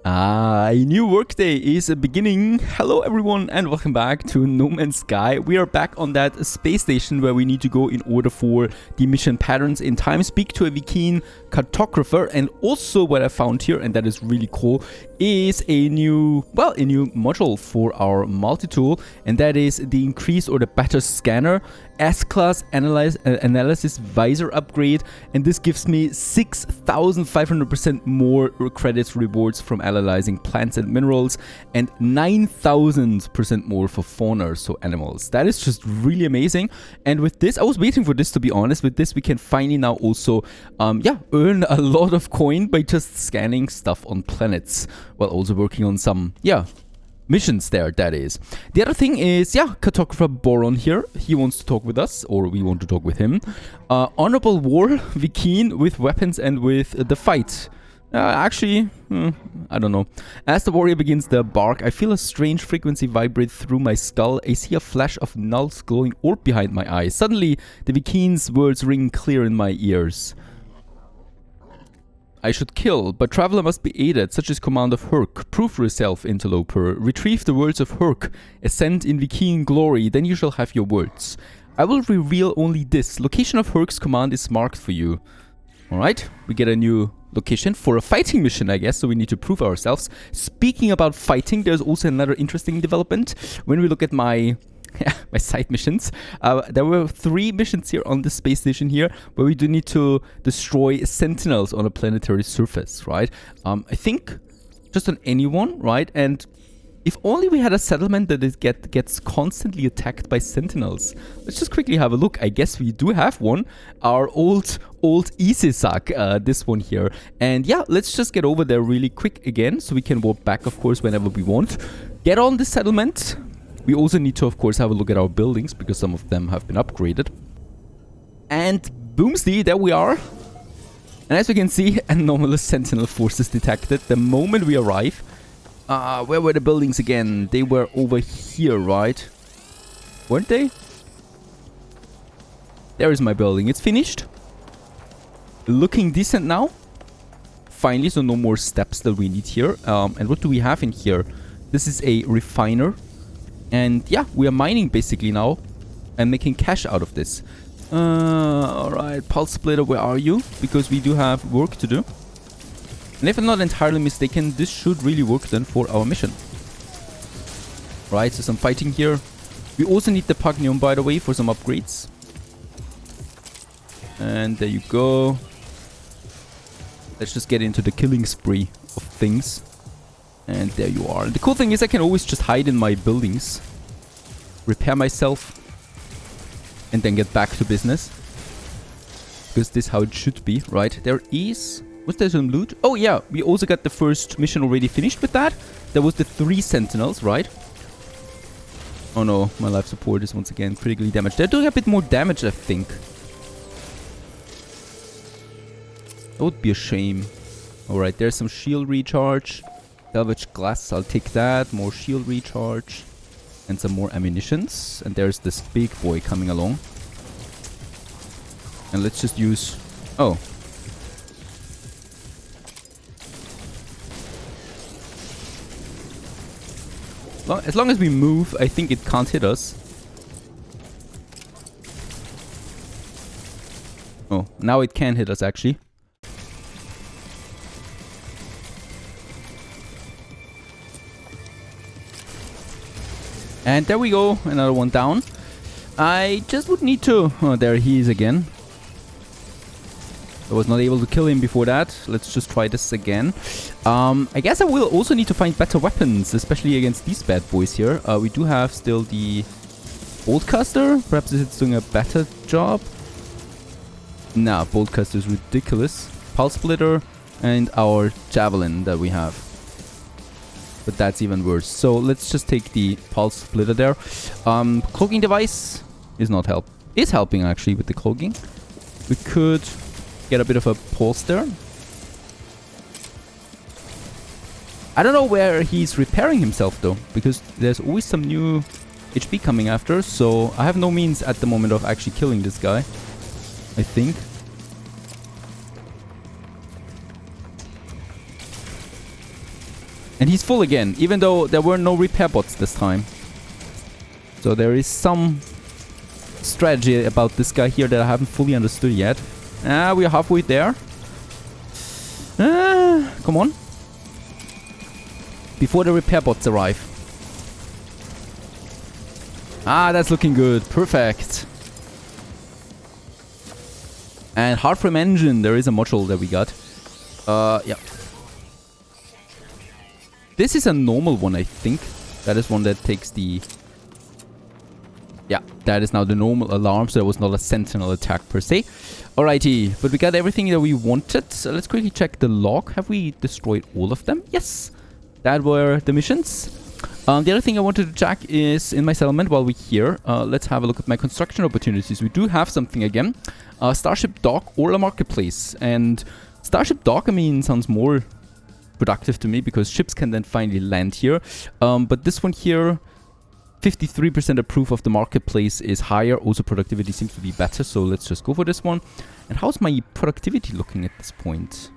A new workday is beginning. Hello everyone and welcome back to No Man's Sky. We are back on that space station where we need to go in order for the mission patterns in time. Speak to a Viking cartographer, and also what I found here, and that is really cool, is a new module for our multi-tool, and that is the increase or the better scanner S-class analysis visor upgrade, and this gives me 6,500% more credits rewards from analyzing plants and minerals, and 9,000% more for fauna, so animals. That is just really amazing. And with this, I was waiting for this, to be honest. With this, we can finally now also earn a lot of coin by just scanning stuff on planets, while also working on some missions there, that is. The other thing is, cartographer Boron here. He wants to talk with us, or we want to talk with him. Honorable war, Viking, with weapons and with the fight. I don't know. As the warrior begins the bark, I feel a strange frequency vibrate through my skull. I see a flash of Null's glowing orb behind my eyes. Suddenly, the Viking's words ring clear in my ears. I should kill, but traveler must be aided, such as command of Herc. Prove yourself, interloper. Retrieve the words of Herc. Ascend in Viking glory, then you shall have your words. I will reveal only this. Location of Herc's command is marked for you. Alright, we get a new location for a fighting mission, I guess, so we need to prove ourselves. Speaking about fighting, there's also another interesting development. When we look at my side missions, there were 3 missions here on the space station here where we do need to destroy sentinels on a planetary surface, right? I think just on anyone, right? And if only we had a settlement that gets constantly attacked by sentinels. Let's just quickly have a look. I guess we do have one. Our old Isisak, this one here. And yeah, let's just get over there really quick again, so we can walk back, of course, whenever we want. Get on the settlement. We also need to, of course, have a look at our buildings, because some of them have been upgraded. And boomsy, there we are. And as you can see, anomalous sentinel forces detected the moment we arrive. Where were the buildings again? They were over here, right? Weren't they? There is my building. It's finished. Looking decent now. Finally, so no more steps that we need here. And what do we have in here? This is a refiner. And yeah, we are mining basically now and making cash out of this. Alright, pulse splitter, where are you? Because we do have work to do. And if I'm not entirely mistaken, this should really work then for our mission. Right, so some fighting here. We also need the Pagnium, by the way, for some upgrades. And there you go. Let's just get into the killing spree of things. And there you are. And the cool thing is I can always just hide in my buildings, repair myself, and then get back to business. Because this is how it should be, right? There is... Was there some loot? Oh yeah, we also got the first mission already finished with that. There was the 3 sentinels, right? Oh no, my life support is once again critically damaged. They're doing a bit more damage, I think. That would be a shame. Alright, there's some shield recharge. Salvage glass, I'll take that. More shield recharge. And some more ammunitions. And there's this big boy coming along. And let's just use... Oh. As long as we move, I think it can't hit us. Oh, now it can hit us actually. And there we go, another one down. I just would need to... Oh, there he is again. I was not able to kill him before that. Let's just try this again. I guess I will also need to find better weapons, especially against these bad boys here. We do have still the Boltcaster. Perhaps it's doing a better job. Nah, Boltcaster is ridiculous. Pulse Splitter and our Javelin that we have. But that's even worse. So let's just take the Pulse Splitter there. Cloaking device is helping actually with the cloaking. We could get a bit of a pulse there. I don't know where he's repairing himself though, because there's always some new HP coming after, so I have no means at the moment of actually killing this guy, I think. And he's full again, even though there were no repair bots this time. So there is some strategy about this guy here that I haven't fully understood yet. We are halfway there. Come on. Before the repair bots arrive. That's looking good. Perfect. And hard frame engine. There is a module that we got. Yeah. This is a normal one, I think. That is one that takes the... Yeah, that is now the normal alarm, so that was not a sentinel attack per se. Alrighty, but we got everything that we wanted. So let's quickly check the log. Have we destroyed all of them? Yes. That were the missions. The other thing I wanted to check is in my settlement while we're here. Let's have a look at my construction opportunities. We do have something again. Starship Dock or a marketplace. And Starship Dock, I mean, sounds more productive to me because ships can then finally land here. But this one here, 53% approve of the marketplace is higher. Also productivity seems to be better. So let's just go for this one. And how's my productivity looking at this point?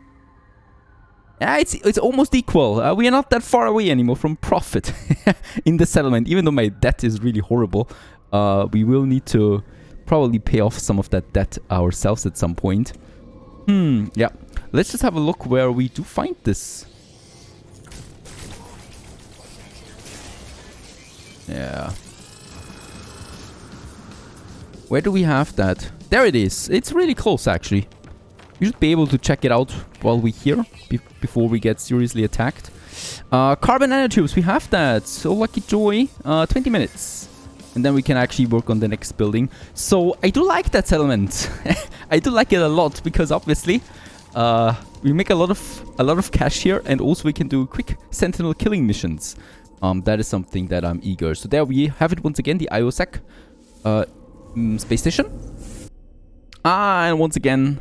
Yeah, it's almost equal. We are not that far away anymore from profit in the settlement. Even though my debt is really horrible, we will need to probably pay off some of that debt ourselves at some point. Yeah. Let's just have a look where we do find this. Yeah. Where do we have that? There it is. It's really close, actually. We should be able to check it out while we're here, before we get seriously attacked. Carbon nanotubes, we have that. So lucky joy. 20 minutes. And then we can actually work on the next building. So I do like that settlement. I do like it a lot because obviously we make a lot of cash here, and also we can do quick sentinel killing missions. That is something that I'm eager. So there we have it once again, the IOSEC space station. And once again,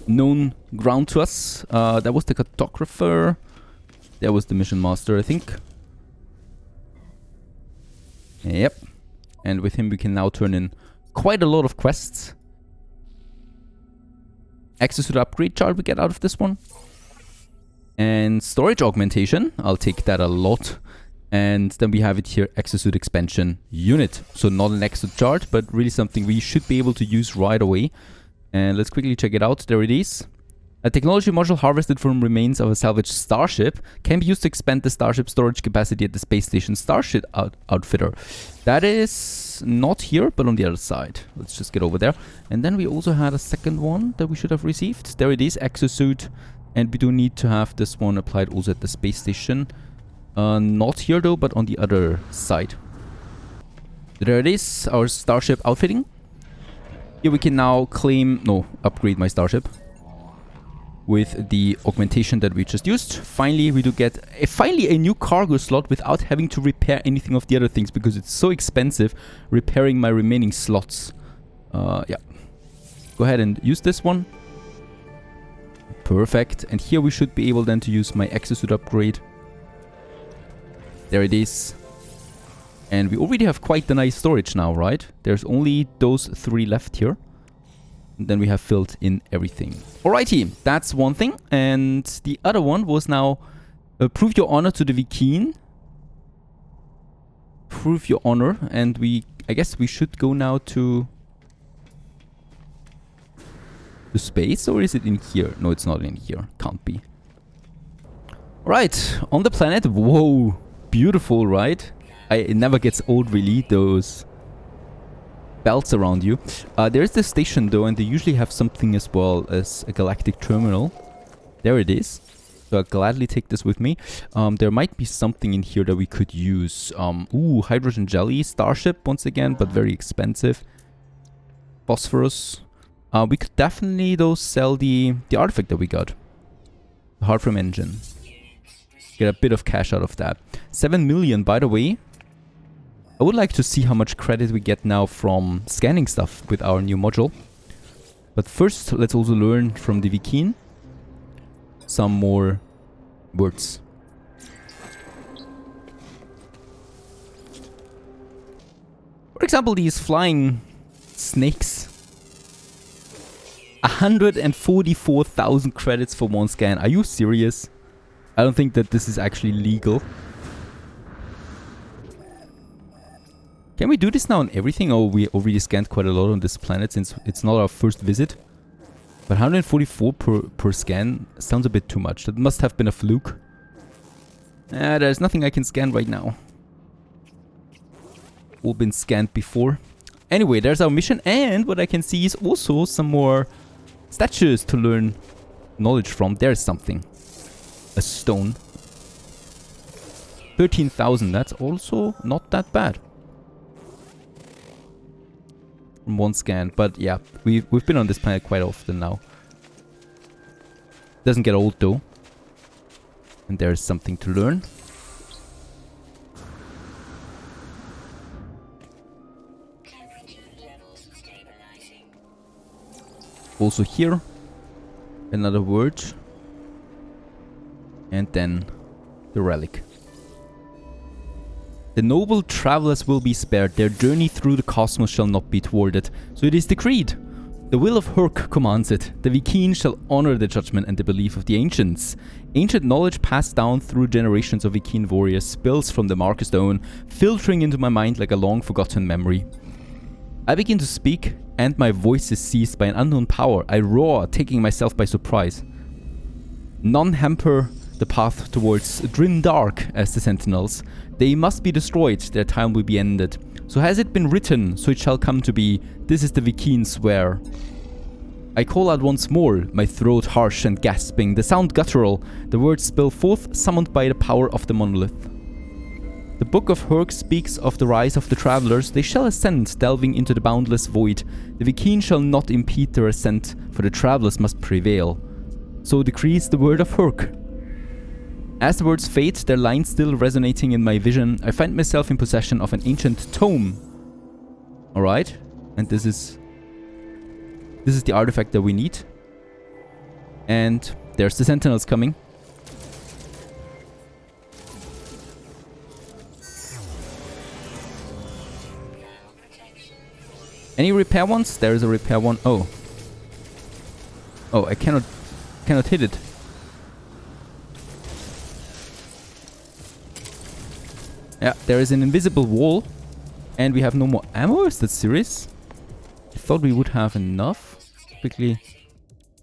known ground to us. That was the cartographer. There was the mission master, I think. Yep. And with him we can now turn in quite a lot of quests. Access to the upgrade chart we get out of this one. And storage augmentation. I'll take that a lot. And then we have it here, access to the expansion unit. So not an extra chart, but really something we should be able to use right away. And let's quickly check it out. There it is. A technology module harvested from remains of a salvaged starship can be used to expand the starship storage capacity at the space station Starship Outfitter. That is not here, but on the other side. Let's just get over there. And then we also had a second one that we should have received. There it is, exosuit. And we do need to have this one applied also at the space station. Not here though, but on the other side. There it is, our starship outfitting. Here we can now upgrade my starship with the augmentation that we just used. Finally, we do get a new cargo slot without having to repair anything of the other things because it's so expensive repairing my remaining slots. Yeah. Go ahead and use this one. Perfect. And here we should be able then to use my exosuit upgrade. There it is. And we already have quite the nice storage now, right? There's only those 3 left here. And then we have filled in everything. Alrighty, that's one thing. And the other one was now prove your honor to the Vikine. Prove your honor. And I guess we should go now to space, or is it in here? No, it's not in here. Can't be. Alright, on the planet. Whoa, beautiful, right? It never gets old, really, those belts around you. There's the station, though, and they usually have something as well as a galactic terminal. There it is. So I'll gladly take this with me. There might be something in here that we could use. Ooh, hydrogen jelly, starship, once again, but very expensive. Phosphorus. We could definitely, though, sell the artifact that we got. The hard frame engine. Get a bit of cash out of that. 7 million, by the way. I would like to see how much credit we get now from scanning stuff with our new module. But first, let's also learn from the Vikine some more words. For example, these flying snakes. 144,000 credits for one scan. Are you serious? I don't think that this is actually legal. Can we do this now on everything? Oh, we already scanned quite a lot on this planet since it's not our first visit. But 144 per scan sounds a bit too much. That must have been a fluke. There's nothing I can scan right now. All been scanned before. Anyway, there's our mission, and what I can see is also some more statues to learn knowledge from. There's something. A stone. 13,000, that's also not that bad. From one scan, but yeah, we've been on this planet quite often now. Doesn't get old though. And there's something to learn. Also here, another word. And then the relic. The noble travelers will be spared. Their journey through the cosmos shall not be thwarted. So it is decreed. The will of Herc commands it. The Vy'keen shall honor the judgment and the belief of the ancients. Ancient knowledge passed down through generations of Vy'keen warriors spills from the Marker Stone, filtering into my mind like a long-forgotten memory. I begin to speak, and my voice is seized by an unknown power. I roar, taking myself by surprise. None hamper the path towards grim dark as the sentinels. They must be destroyed, their time will be ended. So has it been written, so it shall come to be. This is the Vy'keen swear. I call out once more, my throat harsh and gasping, the sound guttural, the words spill forth, summoned by the power of the monolith. The Book of Herc speaks of the rise of the travelers. They shall ascend, delving into the boundless void. The Vy'keen shall not impede their ascent, for the travelers must prevail. So decrees the word of Herc. As the words fade, their lines still resonating in my vision, I find myself in possession of an ancient tome. Alright, and this is the artifact that we need. And there's the sentinels coming. Any repair ones? There is a repair one. Oh. Oh, I cannot hit it. Yeah, there is an invisible wall. And we have no more ammo? Is that serious? I thought we would have enough. Quickly.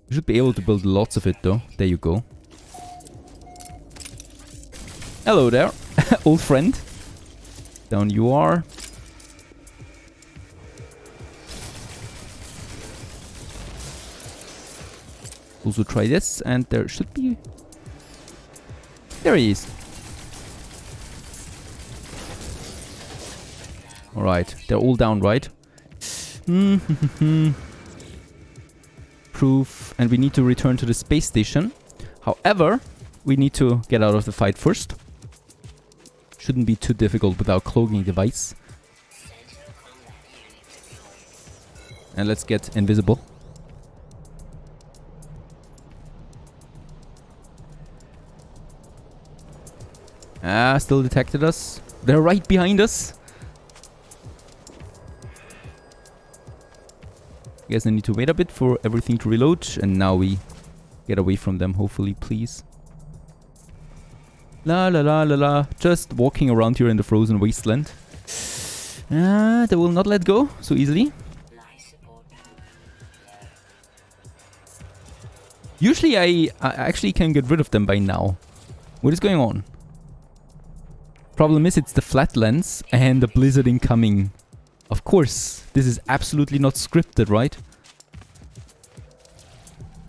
We should be able to build lots of it though. There you go. Hello there, old friend. Down you are. Also try this, and there should be... There he is. Alright, they're all down, right? Proof. And we need to return to the space station. However, we need to get out of the fight first. Shouldn't be too difficult with our cloaking device. And let's get invisible. Ah, still detected us. They're right behind us. Guess I need to wait a bit for everything to reload. And now we get away from them, hopefully, please. La la la la la. Just walking around here in the frozen wasteland. They will not let go so easily. Usually I actually can get rid of them by now. What is going on? Problem is it's the flatlands and the blizzard incoming. Of course, this is absolutely not scripted, right?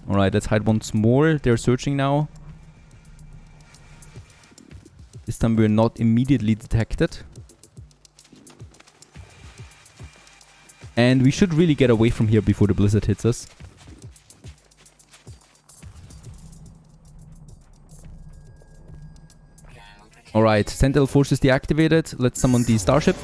Alright, let's hide once more. They're searching now. This time we're not immediately detected. And we should really get away from here before the blizzard hits us. Alright, Sentinel Force is deactivated. Let's summon the starship.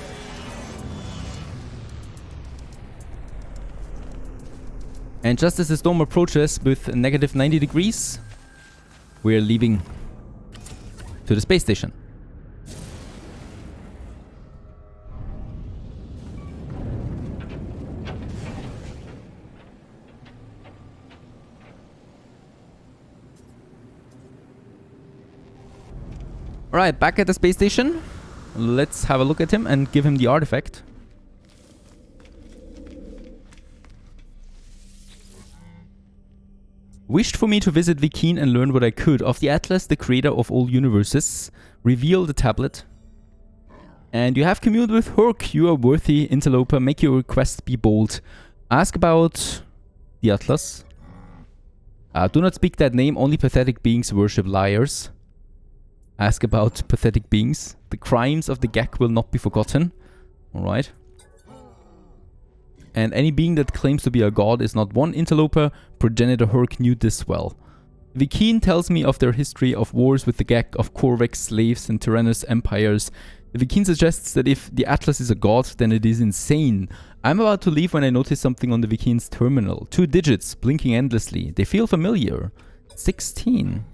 And just as the storm approaches with negative 90 degrees, we're leaving to the space station. Alright, back at the space station. Let's have a look at him and give him the artifact. Wished for me to visit Vikine and learn what I could of the Atlas, the creator of all universes. Reveal the tablet. And you have communed with Herc. You are worthy, interloper. Make your request be bold. Ask about the Atlas. Do not speak that name. Only pathetic beings worship liars. Ask about pathetic beings. The crimes of the Gek will not be forgotten. Alright. And any being that claims to be a god is not one. Interloper. Progenitor Herc knew this well. Vikine tells me of their history of wars with the Gek, of Korvax, slaves, and tyrannous empires. Vikine suggests that if the Atlas is a god, then it is insane. I'm about to leave when I notice something on the Vikine's terminal. 2 digits, blinking endlessly. They feel familiar. 16.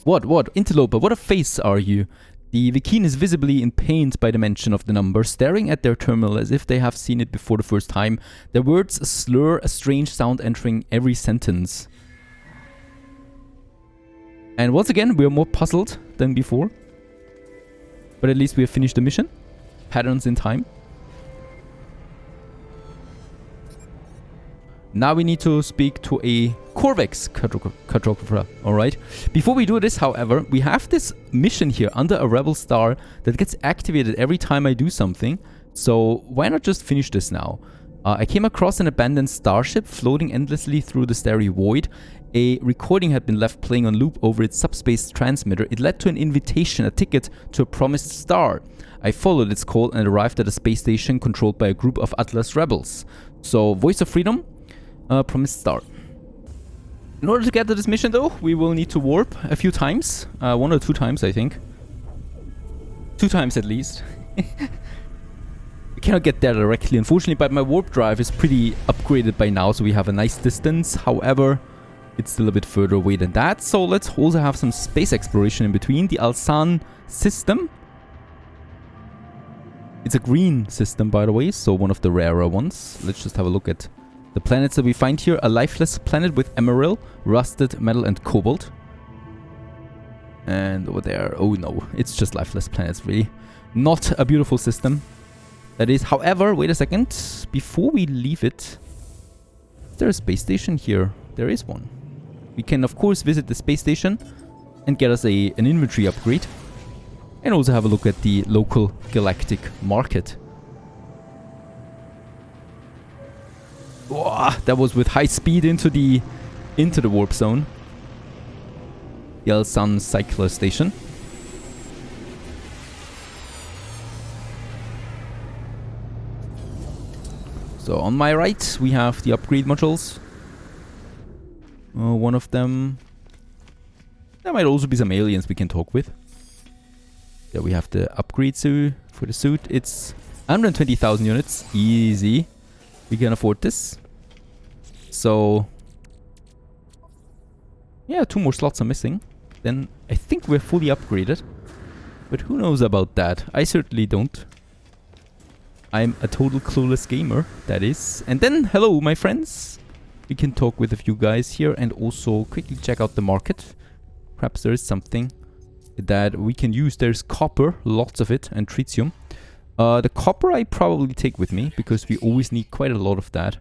What? Interloper, what a face are you? The Vikine is visibly in pain by the mention of the number, staring at their terminal as if they have seen it before the first time. Their words slur, a strange sound entering every sentence. And once again, we are more puzzled than before. But at least we have finished the mission. Patterns in time. Now we need to speak to a Korvax cartographer. Alright. Before we do this, however, we have this mission here under a rebel star that gets activated every time I do something. So why not just finish this now? I came across an abandoned starship floating endlessly through the starry void. A recording had been left playing on loop over its subspace transmitter. It led to an invitation, a ticket to a promised star. I followed its call and arrived at a space station controlled by a group of Atlas rebels. So, Voice of Freedom, promised star. In order to get to this mission though, we will need to warp a few times. 1 or 2 times, I think. 2 times at least. We cannot get there directly, unfortunately, but my warp drive is pretty upgraded by now, so we have a nice distance. However, it's still a bit further away than that, so let's also have some space exploration in between. The Alsan system. It's a green system, by the way, so one of the rarer ones. Let's just have a look at the planets that we find here. A lifeless planet with emerald, rusted metal, and cobalt. And over there, oh no, it's just lifeless planets, really. Not a beautiful system. That is, however, wait a second. Before we leave it, is there a space station here? There is one. We can, of course, visit the space station and get us an inventory upgrade. And also have a look at the local galactic market. Whoa, that was with high speed into the warp zone. The Alsan Cycler Station. So on my right, we have the upgrade modules. One of them... There might also be some aliens we can talk with. There we have the upgrade suit for the suit. It's 120,000 units. Easy. We can afford this. So... yeah, 2 more slots are missing. Then I think we're fully upgraded. But who knows about that? I certainly don't. I'm a total clueless gamer, that is. And then, hello, my friends. We can talk with a few guys here and also quickly check out the market. Perhaps there is something that we can use. There's copper, lots of it, and tritium. The copper I probably take with me because we always need quite a lot of that.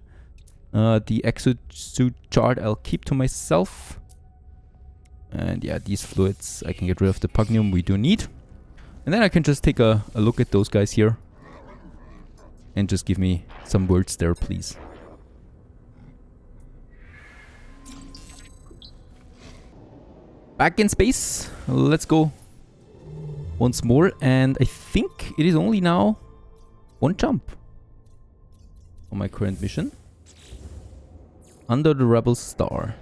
The exosuit chart I'll keep to myself. And yeah, these fluids, I can get rid of the pugnium we do need. And then I can just take a look at those guys here. And just give me some words there, please. Back in space. Let's go once more. And I think it is only now 1 jump on my current mission. Under the Rebel Star.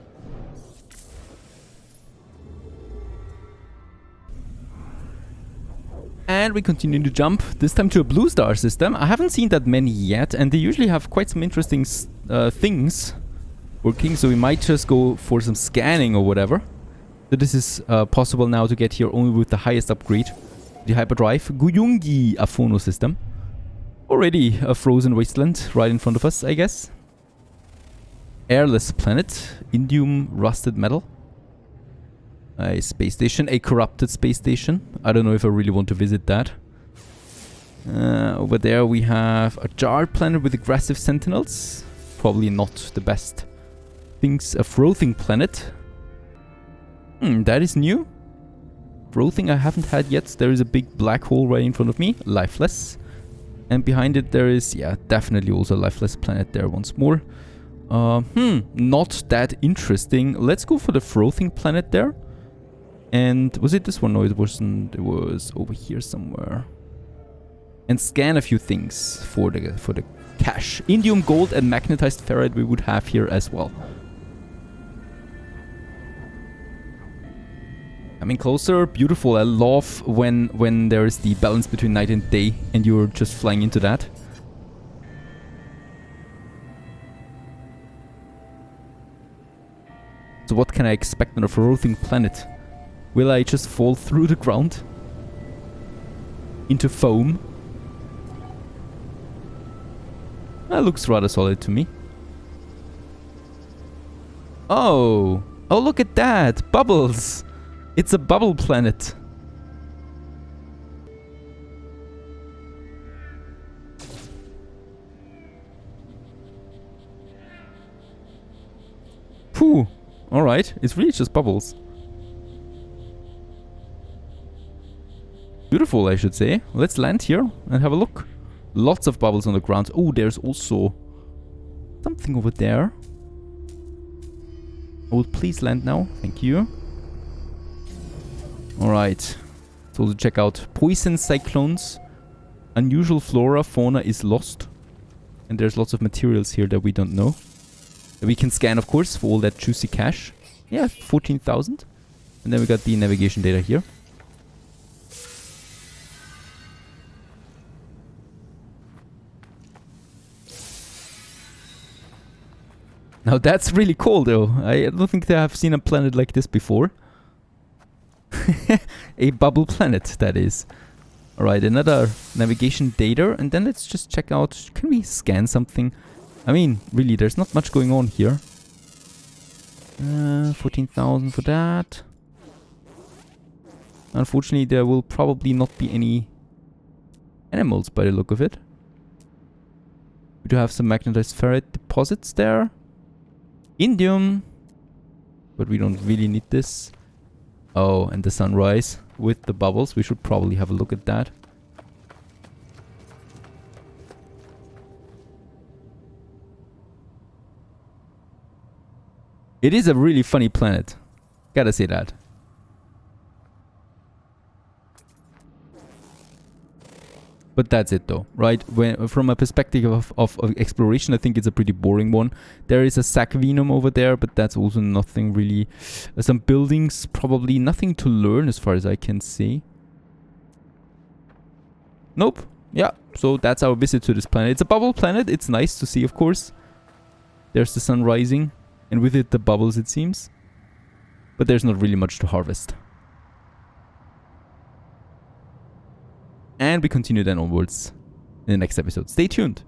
And we continue to jump, this time to a blue star system. I haven't seen that many yet, and they usually have quite some interesting things working, so we might just go for some scanning or whatever. So this is possible now to get here only with the highest upgrade. The hyperdrive Guyungi Aphono system. Already a frozen wasteland right in front of us, I guess. Airless planet, indium rusted metal. A space station, a corrupted space station. I don't know if I really want to visit that. Over there we have a jarred planet with aggressive sentinels. Probably not the best things. A frothing planet. That is new. Frothing I haven't had yet. There is a big black hole right in front of me. Lifeless. And behind it there is, yeah, definitely also a lifeless planet there once more. Not that interesting. Let's go for the frothing planet there. And was it this one? No, it wasn't. It was over here somewhere. And scan a few things for the cache. Indium, gold, and magnetized ferrite we would have here as well. Coming closer, beautiful. I love when there is the balance between night and day, and you're just flying into that. So what can I expect on a frothing planet? Will I just fall through the ground? Into foam? That looks rather solid to me. Oh! Oh, look at that! Bubbles! It's a bubble planet. Phew! Alright, it's really just bubbles. Beautiful, I should say. Let's land here and have a look. Lots of bubbles on the ground. Oh, there's also something over there. Oh, please land now. Thank you. Alright. Let's also check out poison cyclones. Unusual flora, fauna is lost. And there's lots of materials here that we don't know. That we can scan, of course, for all that juicy cash. Yeah, 14,000. And then we got the navigation data here. Now that's really cool though. I don't think I have seen a planet like this before. A bubble planet, that is. Alright, another navigation data. And then let's just check out, can we scan something? I mean, really, there's not much going on here. 14,000 for that. Unfortunately, there will probably not be any animals by the look of it. We do have some magnetized ferrite deposits there. Indium. But we don't really need this. Oh, and the sunrise with the bubbles. We should probably have a look at that. It is a really funny planet. Gotta say that. But that's it though, right? From a perspective of exploration, I think it's a pretty boring one. There is a sac venum over there, but that's also nothing really. Some buildings, probably nothing to learn as far as I can see. Nope. Yeah, so that's our visit to this planet. It's a bubble planet. It's nice to see, of course. There's the sun rising, and with it the bubbles, it seems. But there's not really much to harvest. And we continue then onwards in the next episode. Stay tuned.